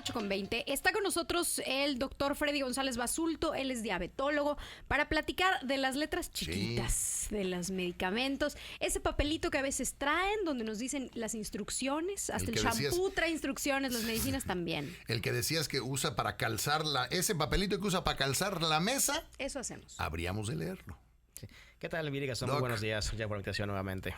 8:20. Está con nosotros el doctor Freddy González Basulto. Él es diabetólogo para platicar de las letras chiquitas de los medicamentos. Ese papelito que a veces traen donde nos dicen las instrucciones. Hasta el shampoo trae instrucciones, las medicinas también. El que decías que usa para calzar ese papelito que usa para calzar la mesa. Eso hacemos. Habríamos de leerlo. Sí. ¿Qué tal, Virigas? Muy buenos días. Ya por la invitación nuevamente.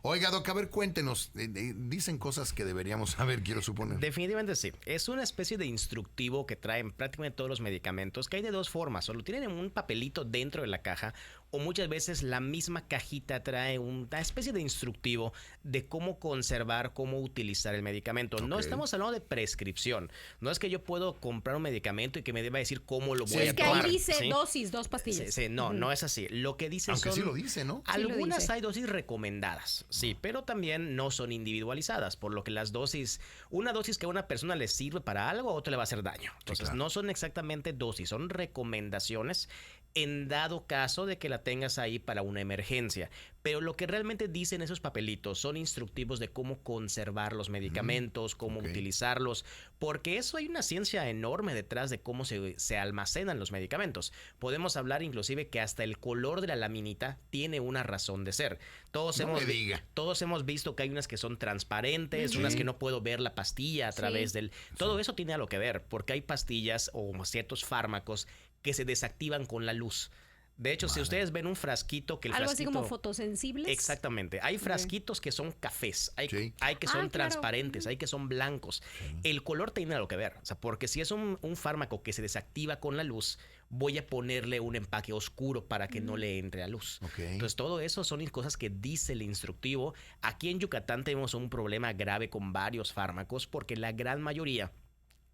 Oiga, Doc, a ver, cuéntenos. Dicen cosas que deberíamos saber, quiero suponer. Definitivamente sí. Es una especie de instructivo que traen prácticamente todos los medicamentos, que hay de dos formas. O lo tienen en un papelito dentro de la caja, o muchas veces la misma cajita trae una especie de instructivo de cómo conservar, cómo utilizar el medicamento. No estamos hablando de prescripción. No es que yo puedo comprar un medicamento y que me deba decir cómo lo voy a tomar. Es que ahí dice dosis, 2 pastillas. Sí, no, no es así. Lo que dice Aunque sí lo dice, ¿no? Algunas sí hay dosis recomendadas, sí, pero también no son individualizadas, por lo que las dosis, una dosis que a una persona le sirve para algo, a otra le va a hacer daño. Entonces, no son exactamente dosis, son recomendaciones en dado caso de que la tengas ahí para una emergencia. Pero lo que realmente dicen esos papelitos son instructivos de cómo conservar los medicamentos, cómo utilizarlos, porque eso hay una ciencia enorme detrás de cómo se almacenan los medicamentos. Podemos hablar inclusive que hasta el color de la laminita tiene una razón de ser. Todos hemos visto que hay unas que son transparentes, unas que no puedo ver la pastilla a través del... Todo eso tiene algo que ver, porque hay pastillas o ciertos fármacos que se desactivan con la luz. De hecho, si ustedes ven un frasquito que el algo frasquito... así como fotosensibles. Exactamente. Hay frasquitos que son cafés, hay que son transparentes, hay que son blancos. El color tiene algo que ver. O sea, porque si es un fármaco que se desactiva con la luz, voy a ponerle un empaque oscuro para que no le entre a luz. Entonces, todo eso son cosas que dice el instructivo. Aquí en Yucatán tenemos un problema grave con varios fármacos porque la gran mayoría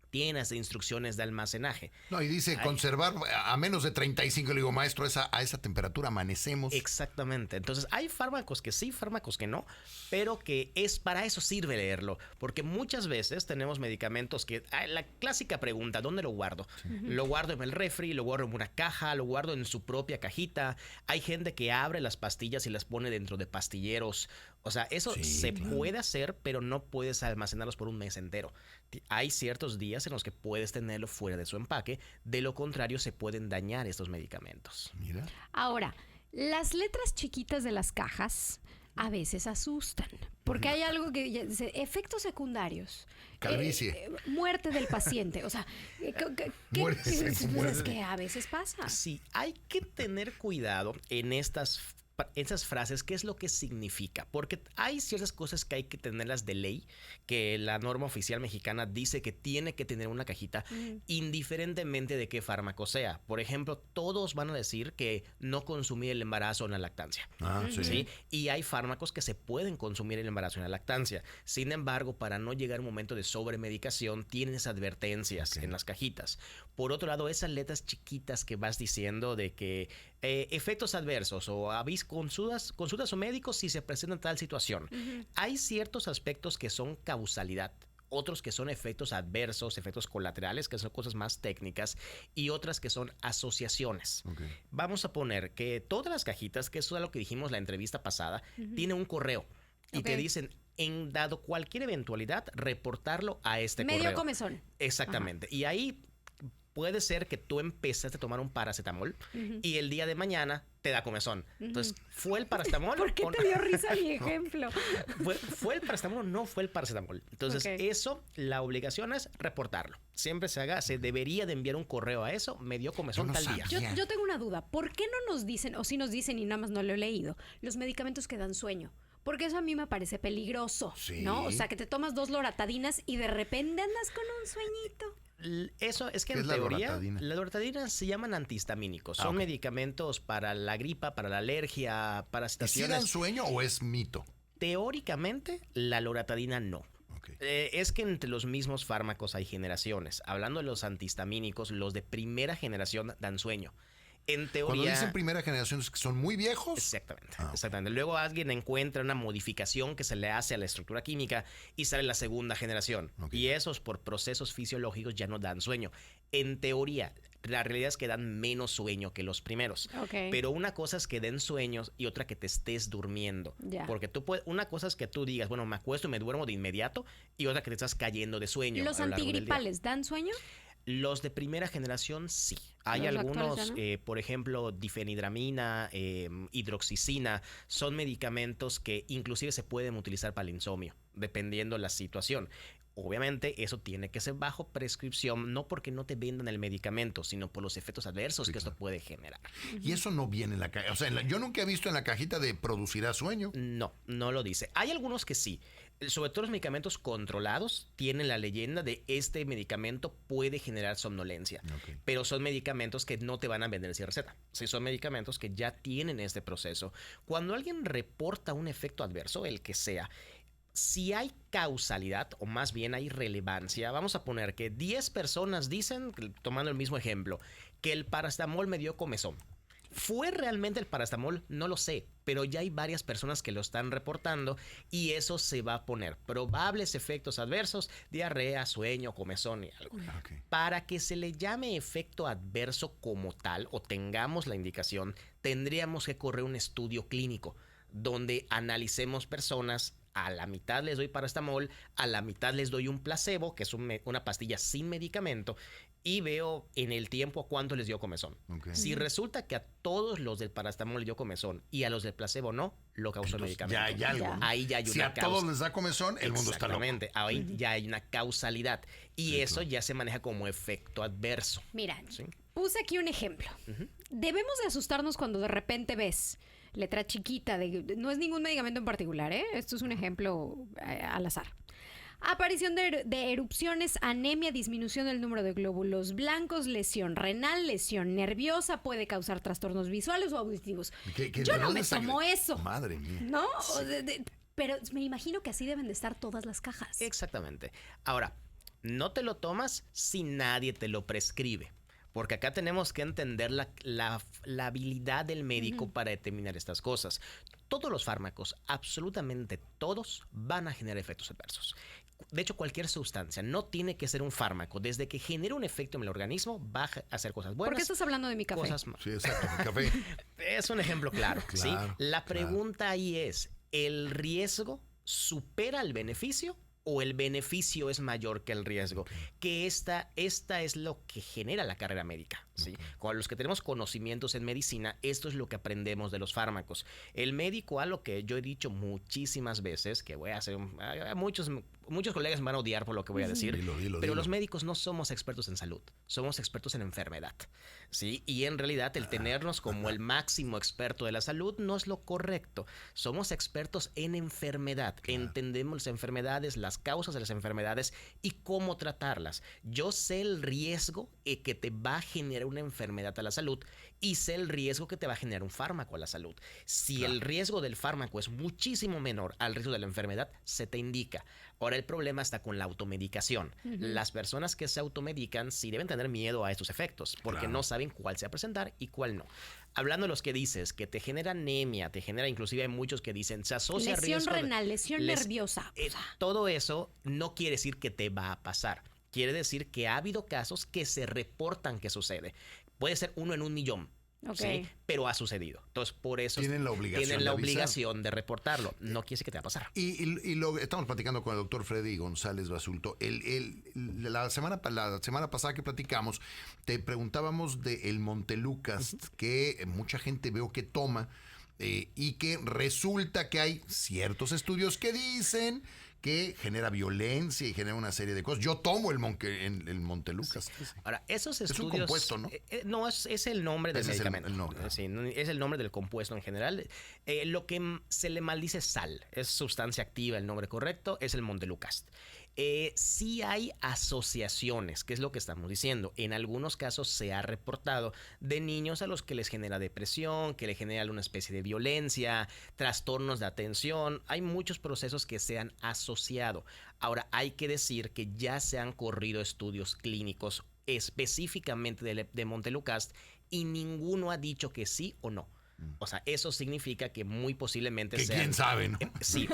tienes instrucciones de almacenaje. No, y dice conservar a menos de 35. Le digo, maestro, a esa temperatura amanecemos. Exactamente. Entonces, hay fármacos que sí, fármacos que no, pero que para eso sirve leerlo. Porque muchas veces tenemos medicamentos que... la clásica pregunta, ¿dónde lo guardo? Lo guardo en el refri, lo guardo en una caja, lo guardo en su propia cajita. Hay gente que abre las pastillas y las pone dentro de pastilleros. O sea, eso se puede hacer, pero no puedes almacenarlos por un mes entero. Hay ciertos días en los que puedes tenerlo fuera de su empaque. De lo contrario, se pueden dañar estos medicamentos. Mira. Ahora, las letras chiquitas de las cajas a veces asustan. Porque hay algo que dice, efectos secundarios. Calvicie. Muerte del paciente. O sea, es que a veces pasa. Sí, hay que tener cuidado en esas frases, ¿qué es lo que significa? Porque hay ciertas cosas que hay que tenerlas de ley, que la norma oficial mexicana dice que tiene que tener una cajita indiferentemente de qué fármaco sea. Por ejemplo, todos van a decir que no consumir el embarazo en la lactancia. ¿Sí? Y hay fármacos que se pueden consumir el embarazo en la lactancia. Sin embargo, para no llegar a un momento de sobremedicación, tienes advertencias en las cajitas. Por otro lado, esas letras chiquitas que vas diciendo de que efectos adversos o consultas o médicos si se presenta tal situación. Hay ciertos aspectos que son causalidad, otros que son efectos adversos, efectos colaterales, que son cosas más técnicas, y otras que son asociaciones. Vamos a poner que todas las cajitas, que eso es lo que dijimos en la entrevista pasada, tiene un correo y te dicen, en dado cualquier eventualidad, reportarlo a este correo. Medio comezón. Exactamente. Y ahí puede ser que tú empezaste a tomar un paracetamol y el día de mañana te da comezón. Entonces, ¿fue el paracetamol? ¿Por qué te dio risa mi ejemplo? ¿Fue el paracetamol o no fue el paracetamol? Entonces, eso, la obligación es reportarlo. Siempre se debería de enviar un correo a eso. Me dio comezón tal día. Yo tengo una duda. ¿Por qué no nos dicen, o si nos dicen y nada más no lo he leído, los medicamentos que dan sueño? Porque eso a mí me parece peligroso, ¿no? O sea, que te tomas 2 loratadinas y de repente andas con un sueñito. Eso es que en teoría las loratadinas se llaman antihistamínicos. Son medicamentos para la gripa, para la alergia, para situaciones. ¿Sí dan sueño o es mito? Teóricamente, la loratadina no. Es que entre los mismos fármacos hay generaciones. Hablando de los antihistamínicos, los de primera generación dan sueño. En teoría... Cuando dicen primera generación es que son muy viejos. Exactamente, exactamente. Luego alguien encuentra una modificación que se le hace a la estructura química y sale la segunda generación. Y esos por procesos fisiológicos ya no dan sueño. En teoría, la realidad es que dan menos sueño que los primeros. Pero una cosa es que den sueños y otra que te estés durmiendo. Porque una cosa es que tú digas, bueno, me acuesto y me duermo de inmediato, y otra que te estás cayendo de sueño. ¿Los antigripales dan sueño? Los de primera generación sí. Hay algunos, por ejemplo, difenhidramina, hidroxicina, son medicamentos que inclusive se pueden utilizar para el insomnio, dependiendo la situación. Obviamente eso tiene que ser bajo prescripción, no porque no te vendan el medicamento, sino por los efectos adversos que esto puede generar. Y eso no viene en la cajita. O sea, yo nunca he visto en la cajita de producirá sueño. No, no lo dice. Hay algunos que sí. Sobre todo los medicamentos controlados tienen la leyenda de este medicamento puede generar somnolencia. Pero son medicamentos que no te van a vender sin receta. Sí, son medicamentos que ya tienen este proceso. Cuando alguien reporta un efecto adverso, el que sea, si hay causalidad, o más bien hay relevancia, vamos a poner que 10 personas dicen, tomando el mismo ejemplo, que el paracetamol me dio comezón. ¿Fue realmente el paracetamol? No lo sé, pero ya hay varias personas que lo están reportando y eso se va a poner. Probables efectos adversos, diarrea, sueño, comezón y algo. Para que se le llame efecto adverso como tal o tengamos la indicación, tendríamos que correr un estudio clínico donde analicemos personas. A la mitad les doy paracetamol, a la mitad les doy un placebo, que es una pastilla sin medicamento, y veo en el tiempo cuánto les dio comezón. Si resulta que a todos los del paracetamol les dio comezón y a los del placebo no, lo causó el medicamento. Ya hay algo. Ahí ya hay si a todos les da comezón, el mundo está loco. Exactamente. Ahí ya hay una causalidad. Y eso ya se maneja como efecto adverso. Mira, puse aquí un ejemplo. Debemos de asustarnos cuando de repente ves letra chiquita, no es ningún medicamento en particular, esto es un ejemplo al azar. Aparición de erupciones, anemia, disminución del número de glóbulos blancos, lesión renal, lesión nerviosa, puede causar trastornos visuales o auditivos. Yo no me tomo eso. Madre mía. ¿No? Pero me imagino que así deben de estar todas las cajas. Exactamente. Ahora, no te lo tomas si nadie te lo prescribe. Porque acá tenemos que entender la habilidad del médico para determinar estas cosas. Todos los fármacos, absolutamente todos, van a generar efectos adversos. De hecho, cualquier sustancia no tiene que ser un fármaco. Desde que genere un efecto en el organismo, va a hacer cosas buenas. ¿Por qué estás hablando de mi café? Sí, exacto, mi café. Es un ejemplo claro. ¿sí? La pregunta ahí es, ¿el riesgo supera el beneficio? ¿O el beneficio es mayor que el riesgo? Que esta es lo que genera la carrera médica, ¿sí? Con los que tenemos conocimientos en medicina, esto es lo que aprendemos de los fármacos. El médico, a lo que yo he dicho muchísimas veces, que voy a hacer, muchos colegas me van a odiar por lo que voy a decir, pero los médicos no somos expertos en salud, somos expertos en enfermedad, ¿sí? Y en realidad el tenernos como el máximo experto de la salud no es lo correcto. Somos expertos en enfermedad, entendemos las enfermedades, las causas de las enfermedades y cómo tratarlas. Yo sé el riesgo que te va a generar una enfermedad a la salud y sé el riesgo que te va a generar un fármaco a la salud. Si el riesgo del fármaco es muchísimo menor al riesgo de la enfermedad, se te indica. Ahora el problema está con la automedicación. Las personas que se automedican sí deben tener miedo a estos efectos porque no saben cuál se va a presentar y cuál no. Hablando de los que dices, que te genera anemia, te genera, inclusive hay muchos que dicen, se asocia a riesgo. Lesión renal, lesión nerviosa. Todo eso no quiere decir que te va a pasar. Quiere decir que ha habido casos que se reportan que sucede. Puede ser 1 en 1,000,000. ¿sí? Pero ha sucedido. Entonces, por eso tienen la obligación de reportarlo. No quiere decir que te va a pasar. Y lo estamos platicando con el doctor Freddy González Basulto. La semana pasada que platicamos, te preguntábamos del Montelukast, que mucha gente veo que toma, y que resulta que hay ciertos estudios que dicen que genera violencia y genera una serie de cosas. Yo tomo el Montelukast. Sí. Ahora, esos estudios... Es un compuesto, ¿no? No, es el nombre del medicamento. Sí, es el nombre del compuesto en general. Lo que se le maldice es sal. Es sustancia activa, el nombre correcto. Es el Montelukast. Sí hay asociaciones, que es lo que estamos diciendo. En algunos casos se ha reportado de niños a los que les genera depresión, que les genera alguna especie de violencia, trastornos de atención. Hay muchos procesos que se han asociado. Ahora, hay que decir que ya se han corrido estudios clínicos específicamente de Montelukast y ninguno ha dicho que sí o no. O sea, eso significa que muy posiblemente que sean... quién sabe, ¿no? Sí,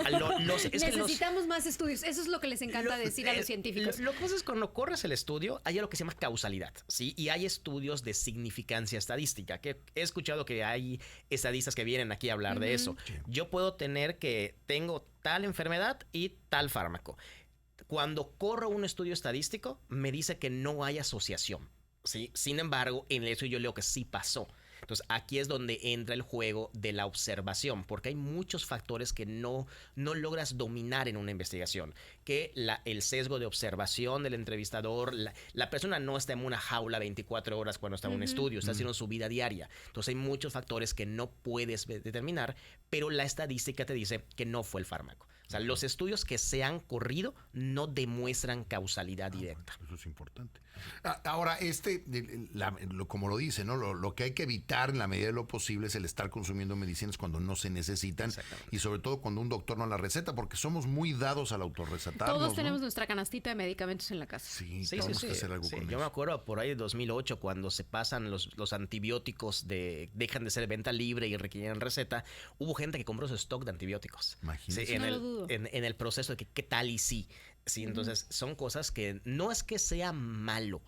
Necesitamos más estudios. Eso es lo que les encanta decir a los científicos. Lo que pasa es que cuando corres el estudio, hay algo que se llama causalidad, ¿sí? Y hay estudios de significancia estadística, que he escuchado que hay estadistas que vienen aquí a hablar de eso. Sí. Yo puedo tener que tengo tal enfermedad y tal fármaco. Cuando corro un estudio estadístico, me dice que no hay asociación, ¿sí? Sin embargo, en eso yo leo que sí pasó. Entonces, aquí es donde entra el juego de la observación, porque hay muchos factores que no logras dominar en una investigación. Que el sesgo de observación del entrevistador, la persona no está en una jaula 24 horas cuando está en un estudio, está haciendo su vida diaria. Entonces, hay muchos factores que no puedes determinar, pero la estadística te dice que no fue el fármaco. O sea, los estudios que se han corrido no demuestran causalidad directa. Eso es importante. Ahora, como lo dice, ¿no? Lo que hay que evitar en la medida de lo posible es el estar consumiendo medicinas cuando no se necesitan y sobre todo cuando un doctor no la receta, porque somos muy dados al autorrecetarnos. Todos tenemos nuestra canastita de medicamentos en la casa. Sí, tenemos que hacer algo con eso. Yo me acuerdo por ahí de 2008 cuando se pasan los antibióticos dejan de ser venta libre y requieren receta, hubo gente que compró su stock de antibióticos. Imagínate. Sí, no lo dudo. En el proceso de que qué tal y sí. Sí, entonces son cosas que no es que sea malo.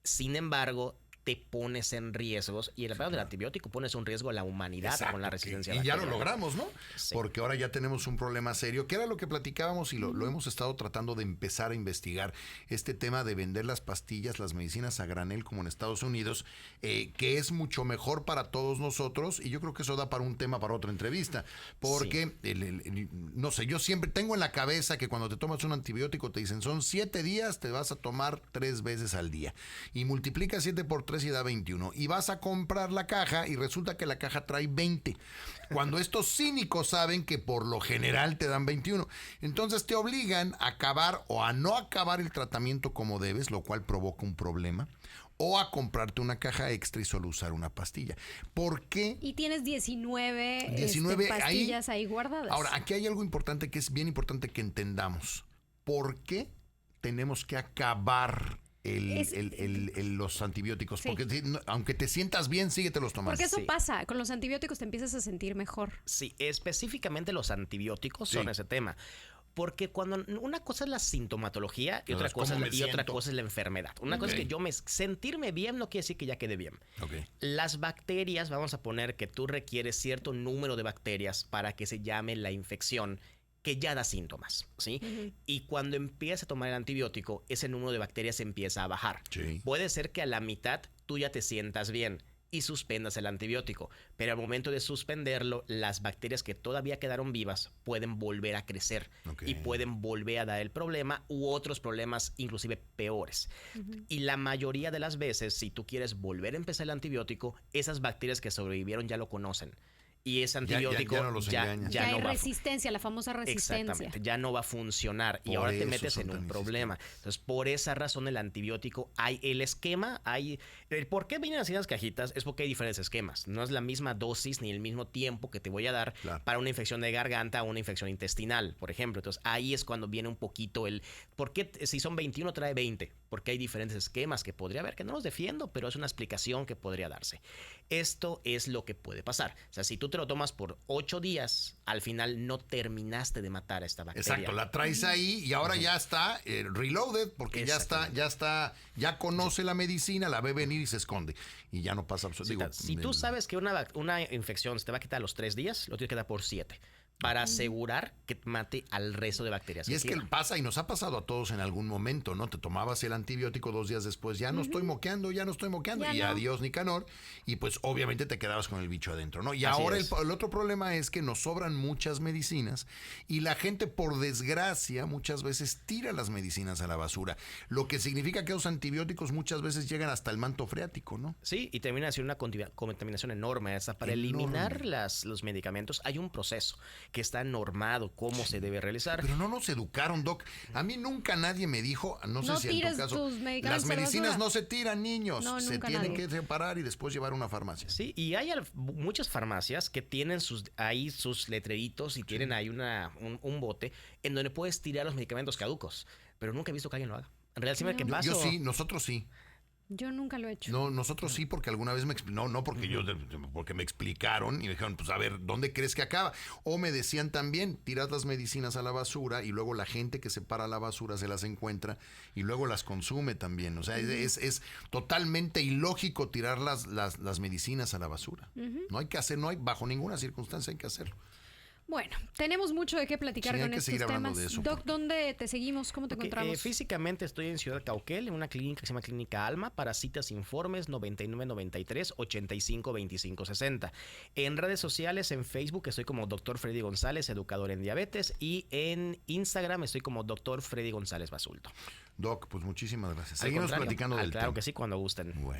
Sin embargo, te pones en riesgos y el peor del antibiótico pones un riesgo a la humanidad. Exacto, con la resistencia y ya lo bacteriana. logramos, ¿no? Sí. Porque ahora ya tenemos un problema serio, que era lo que platicábamos y lo hemos estado tratando de empezar a investigar, este tema de vender las pastillas, las medicinas a granel como en Estados Unidos, que es mucho mejor para todos nosotros, y yo creo que eso da para un tema para otra entrevista, porque no sé, yo siempre tengo en la cabeza que cuando te tomas un antibiótico te dicen son 7 días, te vas a tomar 3 veces al día, y multiplica 7 por 3 y da 21. Y vas a comprar la caja y resulta que la caja trae 20. Cuando estos cínicos saben que por lo general te dan 21. Entonces te obligan a acabar o a no acabar el tratamiento como debes, lo cual provoca un problema. O a comprarte una caja extra y solo usar una pastilla. ¿Por qué? Y tienes 19 pastillas ahí guardadas. Ahora, aquí hay algo importante que es bien importante que entendamos. ¿Por qué tenemos que acabar los antibióticos? Sí. Porque aunque te sientas bien, síguetelos tomando. Porque eso pasa, con los antibióticos te empiezas a sentir mejor. Sí, específicamente los antibióticos son ese tema. Porque cuando una cosa es la sintomatología y otra cosa es la enfermedad. Una cosa es que sentirme bien no quiere decir que ya quede bien. Las bacterias, vamos a poner que tú requieres cierto número de bacterias para que se llame la infección que ya da síntomas, ¿sí? Y cuando empiezas a tomar el antibiótico, ese número de bacterias empieza a bajar. Sí. Puede ser que a la mitad tú ya te sientas bien y suspendas el antibiótico, pero al momento de suspenderlo, las bacterias que todavía quedaron vivas pueden volver a crecer y pueden volver a dar el problema u otros problemas inclusive peores. Y la mayoría de las veces, si tú quieres volver a empezar el antibiótico, esas bacterias que sobrevivieron ya lo conocen. Y ese antibiótico ya no los engaña. Ya hay resistencia, la famosa resistencia. Exactamente, ya no va a funcionar y ahora te metes en un problema. Entonces, por esa razón el antibiótico, el esquema, ¿por qué vienen así las cajitas? Es porque hay diferentes esquemas. No es la misma dosis ni el mismo tiempo que te voy a dar para una infección de garganta o una infección intestinal, por ejemplo. Entonces, ahí es cuando viene un poquito ¿por qué si son 21 trae 20? Porque hay diferentes esquemas que podría haber, que no los defiendo, pero es una explicación que podría darse. Esto es lo que puede pasar. O sea, si tú te lo tomas por 8 días, al final no terminaste de matar a esta bacteria. Exacto, la traes ahí y ahora ya está reloaded, porque ya conoce la medicina, la ve venir y se esconde. Y ya no pasa absolutamente. Si tú sabes que una infección se te va a quitar a los 3 días, lo tienes que dar por 7. Para asegurar que mate al resto de bacterias. Y es que pasa, y nos ha pasado a todos en algún momento, ¿no? Te tomabas el antibiótico 2 días después, ya no estoy moqueando, y adiós Nicanor, y pues obviamente te quedabas con el bicho adentro, ¿no? Y Así ahora es. el otro problema es que nos sobran muchas medicinas y la gente, por desgracia, muchas veces tira las medicinas a la basura, lo que significa que los antibióticos muchas veces llegan hasta el manto freático, ¿no? Sí, y termina siendo una contaminación enorme. Para eliminar los medicamentos hay un proceso que está normado cómo se debe realizar. Pero no nos educaron, Doc. A mí nunca nadie me dijo, no sé si en tu caso, las medicinas no se tiran, niños. No, se tienen que separar y después llevar a una farmacia. Sí, y hay muchas farmacias que tienen sus letreritos y tienen ahí un bote en donde puedes tirar los medicamentos caducos. Pero nunca he visto que alguien lo haga. En realidad, siempre que paso... Yo sí, nosotros sí. Yo nunca lo he hecho. No, nosotros sí, porque alguna vez no porque porque me explicaron y me dijeron, pues a ver, ¿dónde crees que acaba? O me decían también, tirad las medicinas a la basura y luego la gente que separa la basura se las encuentra y luego las consume también. O sea, es totalmente ilógico tirar las medicinas a la basura. No hay que hacer, no hay, bajo ninguna circunstancia hay que hacerlo. Bueno, tenemos mucho de qué platicar Sí, hay con que estos seguir hablando temas. de eso, Doc, porque- ¿dónde te seguimos? ¿Cómo te encontramos? Físicamente estoy en Ciudad Cauquel, en una clínica que se llama Clínica Alma, para citas informes 9993 85 25 60. En redes sociales, en Facebook estoy como Dr. Freddy González, educador en diabetes, y en Instagram estoy como Dr. Freddy González Basulto. Doc, pues muchísimas gracias. Al Seguimos contrario, platicando del claro tema. que sí, cuando gusten. Bueno.